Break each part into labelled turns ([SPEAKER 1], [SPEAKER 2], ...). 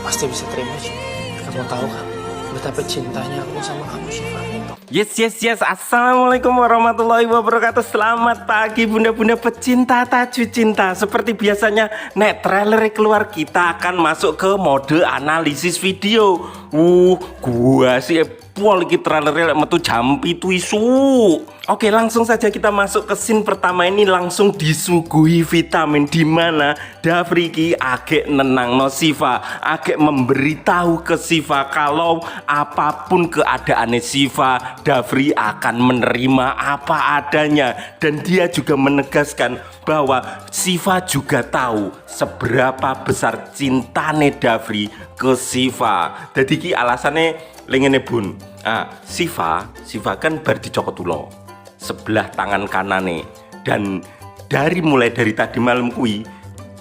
[SPEAKER 1] pasti bisa terima sih. Kamu tahu kan betapa cintanya aku sama kamu Syifa.
[SPEAKER 2] Yes. Assalamualaikum warahmatullahi wabarakatuh. Selamat pagi bunda-bunda pecinta Tajwid Cinta. Seperti biasanya nek trailer keluar, kita akan masuk ke mode analisis video. Gua sih pol iki trailernya metu jam 7 isu. Oke, langsung saja kita masuk ke scene pertama ini, langsung disuguhi vitamin di mana Dafri ki agek nenangno Syifa, agek memberitahu ke Syifa kalau apapun keadaannya Syifa, Dafri akan menerima apa adanya, dan dia juga menegaskan bahwa Syifa juga tahu seberapa besar cintane Dafri ke Syifa. Jadi ki alasannya lengene bun. Syifa kan bar dicokot ulo sebelah tangan kanane, dan mulai dari tadi malam kui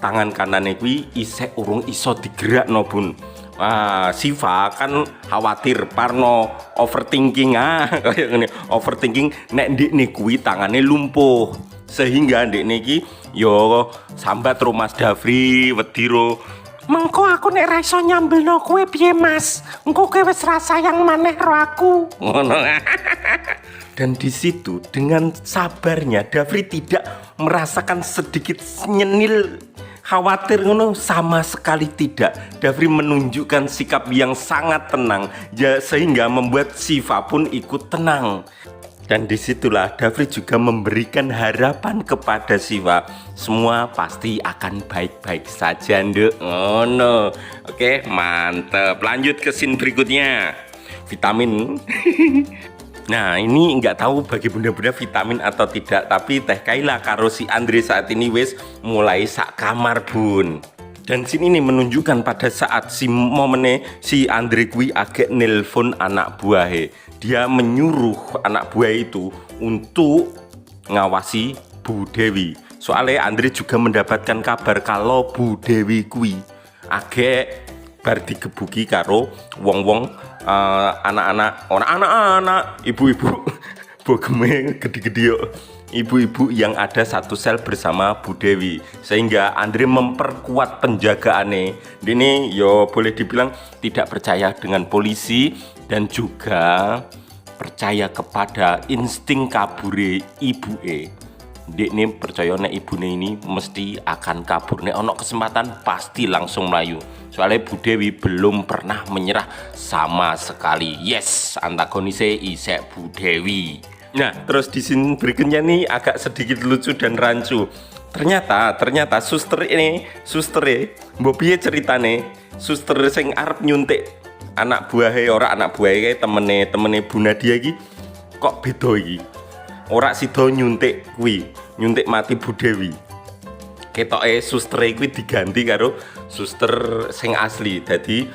[SPEAKER 2] tangan kanane kui isek urung iso digerak no bun. Syifa kan khawatir parno overthinking kayak gini, overthinking nek ndekne kui tangane lumpuh, sehingga ndekne iki yo sambat ro Mas Dafri wediro, mengko aku nek ra iso nyambelno kowe piye Mas? Engko kowe wis ra sayang maneh ro aku. Ngono. Dan di situ dengan sabarnya Dafri tidak merasakan sedikit nyenil khawatir ngono, sama sekali tidak. Dafri menunjukkan sikap yang sangat tenang ya, sehingga membuat Syifa pun ikut tenang. Dan disitulah Dafri juga memberikan harapan kepada Syifa, semua pasti akan baik-baik saja nduk. Oh no. Oke, mantep. Lanjut ke scene berikutnya. Vitamin. Nah, ini nggak tahu bagi bunda-bunda vitamin atau tidak, tapi Teh Kaila karo si Andre saat ini wis mulai sak kamar bun. Dan sini ini menunjukkan pada saat si momene si Andre kui agak nelpon anak buahnya. Dia menyuruh anak buah itu untuk ngawasi Bu Dewi. Soalnya Andre juga mendapatkan kabar kalau Bu Dewi kui agak bar digebuki karo wong-wong anak-anak, ibu-ibu bogeme gede-gede yuk, ibu-ibu yang ada satu sel bersama Bu Dewi, sehingga Andre memperkuat penjagaannya. Ini yo boleh dibilang tidak percaya dengan polisi dan juga percaya kepada insting kabure ibuke. Dekne percaya nek ibune ini mesti akan kabur, nek ono kesempatan pasti langsung melayu. Soalnya Bu Dewi belum pernah menyerah sama sekali. Yes, antagonisnya isek Bu Dewi. Nah, terus di sini berikutnya nih agak sedikit lucu dan rancu. Ternyata suster mbok piye ceritane? Suster sing arep nyuntik anak buahnya, ora anak buahnya temene Bu Nadia iki kok beda iki. Ora sida nyuntik mati Bu Dewi. Ketoke suster kuwi diganti karo suster sing asli. Jadi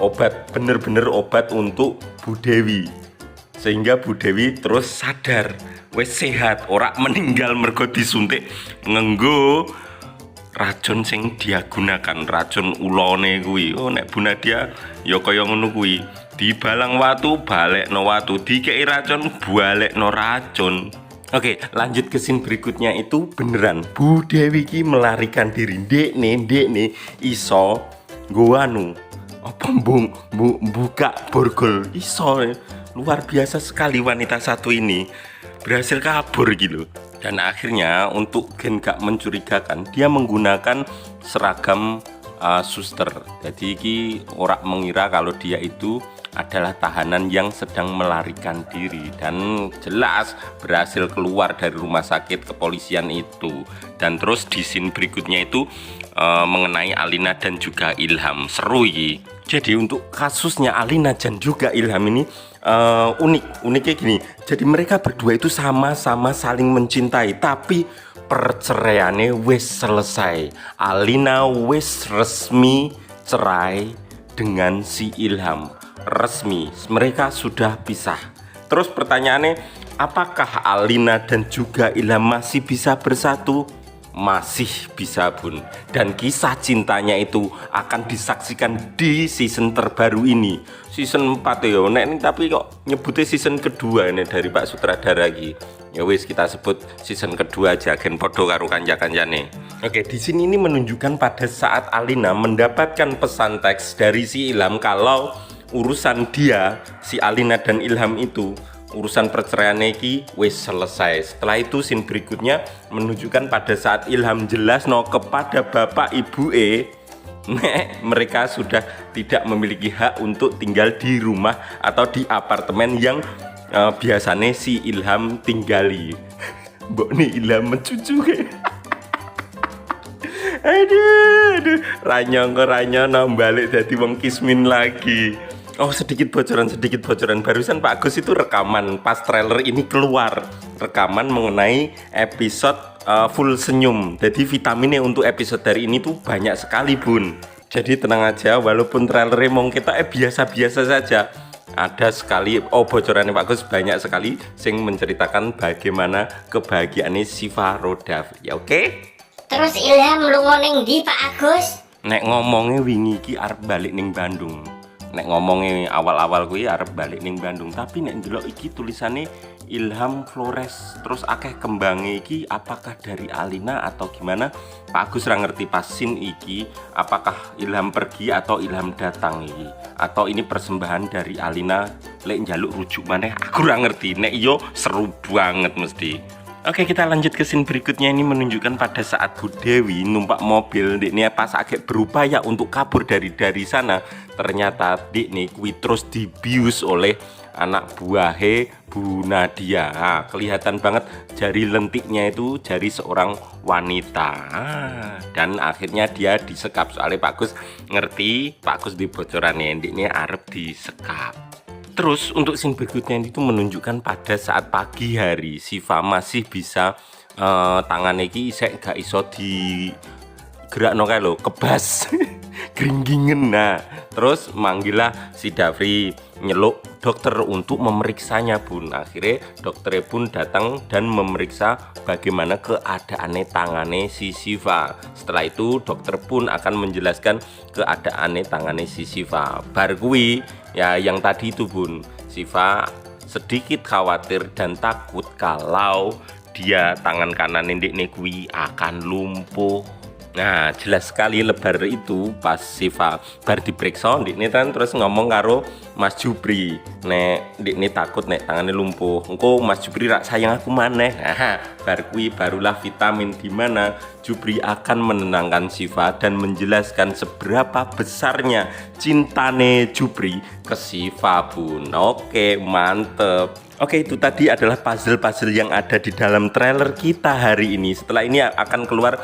[SPEAKER 2] obat, bener-bener obat untuk Bu Dewi. Sehingga Bu Dewi terus sadar, wis sehat, ora meninggal mergo disuntik nganggo racun sing dia gunakan, racun ulone kuwi. Oh nek Bu Nadia ya kaya ngono kuwi. Dibalang watu, balekno watu, dikei racun, balekno racun. Oke, lanjut ke scene berikutnya. Itu beneran Bu Dewi ki melarikan diri. Ndekne iso nggoanu apa buka borgol iso. Luar biasa sekali wanita satu ini, berhasil kabur gitu. Dan akhirnya untuk gen gak mencurigakan, dia menggunakan seragam suster. Jadi ki orang mengira kalau dia itu adalah tahanan yang sedang melarikan diri, dan jelas berhasil keluar dari rumah sakit kepolisian itu. Dan terus di scene berikutnya itu mengenai Alina dan juga Ilham. Seru ini. Jadi untuk kasusnya Alina dan juga Ilham ini uniknya gini. Jadi mereka berdua itu sama-sama saling mencintai, tapi perceraiannya wis selesai. Alina wis resmi cerai dengan si Ilham. Resmi, mereka sudah pisah. Terus pertanyaannya, apakah Alina dan juga Ilham masih bisa bersatu? masih bisa bun, dan kisah cintanya itu akan disaksikan di season terbaru ini, season 4 ya nek ini, tapi kok nyebutnya season kedua ini dari Pak Sutradara lagi. Ya wis kita sebut season kedua aja, gen podo karo kanca-kancane. Oke, di sini ini menunjukkan pada saat Alina mendapatkan pesan teks dari si Ilham kalau urusan dia, si Alina dan Ilham itu, urusan perceraian iki wis selesai. Setelah itu scene berikutnya menunjukkan pada saat Ilham jelas kepada bapak ibu mereka sudah tidak memiliki hak untuk tinggal di rumah atau di apartemen yang biasanya si Ilham tinggali. Mbok nih Ilham mencucu aduh ranyo balik jadi wong kismin lagi. Oh, sedikit bocoran barusan Pak Agus itu rekaman pas trailer ini keluar, rekaman mengenai episode full senyum. Jadi vitaminnya untuk episode dari ini tuh banyak sekali bun. Jadi tenang aja, walaupun trailernya mau kita biasa-biasa saja, ada sekali bocorannya Pak Agus banyak sekali sing menceritakan bagaimana kebahagiaannya Syifa Rodaf. Ya oke?
[SPEAKER 3] Terus Ilham lunga ning ndi Pak Agus?
[SPEAKER 2] Nek ngomongnya wingi iki arep balik ning Bandung. Nek ngomongnya awal-awal kuwi arep balik ning Bandung, tapi nek ndelok iki tulisannya Ilham Flores, terus akeh kembange iki apakah dari Alina atau gimana? Pak Agus ra ngerti pas scene iki apakah Ilham pergi atau Ilham datang iki, atau ini persembahan dari Alina lek njaluk rujuk maneh, aku ra ngerti. Nek iyo seru banget mesti. Oke, kita lanjut ke scene berikutnya. Ini menunjukkan pada saat Bu Dewi numpak mobil, ini pas agak berupaya untuk kabur dari sana, ternyata nih kuwi terus dibius oleh anak buahe Bu Nadia. Nah, kelihatan banget jari lentiknya itu jari seorang wanita. Dan akhirnya dia disekap, soalnya Pak Agus ngerti, Pak Agus di bocorannya ini arep disekap. Terus untuk scene berikutnya itu menunjukkan pada saat pagi hari Syifa masih bisa tangannya iki isek gak iso di gerakno kae lho, kebas gringgingen. Nah, terus manggilah si Dafri nyeluk dokter untuk memeriksanya bun. Akhirnya dokternya pun datang dan memeriksa bagaimana keadaannya tangannya si Syifa. Setelah itu dokter pun akan menjelaskan keadaannya tangannya si Syifa. Bar kuwi ya yang tadi itu bun, Syifa sedikit khawatir dan takut kalau dia tangan kanan ndekne kuwi akan lumpuh. Nah, jelas sekali lebar itu pas Syifa bar diperiksa ndekne kan terus ngomong karo Mas Jupri, nek ndekne takut nek tangannya lumpuh, engko Mas Jupri rak sayang aku maneh. Nah, bar kuwi barulah vitamin di mana Jupri akan menenangkan Syifa dan menjelaskan seberapa besarnya cintane Jupri ke Syifa bun. Oke, mantep. Oke, itu tadi adalah puzzle-puzzle yang ada di dalam trailer kita hari ini. Setelah ini akan keluar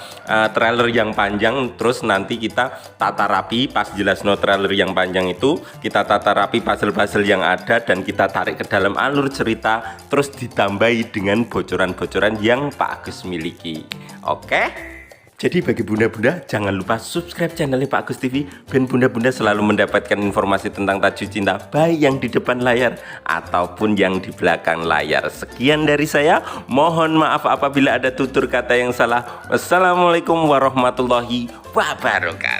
[SPEAKER 2] trailer yang panjang, terus nanti kita tata rapi pas jelas trailer yang panjang itu, kita tata rapi puzzle-puzzle yang ada dan kita tarik ke dalam alur cerita, terus ditambahi dengan bocoran-bocoran yang Pak Agus miliki. Oke? Jadi bagi bunda-bunda jangan lupa subscribe channelnya Pak Agus TV, dan bunda-bunda selalu mendapatkan informasi tentang tajuk cinta baik yang di depan layar ataupun yang di belakang layar. Sekian dari saya, mohon maaf apabila ada tutur kata yang salah. Wassalamualaikum warahmatullahi wabarakatuh.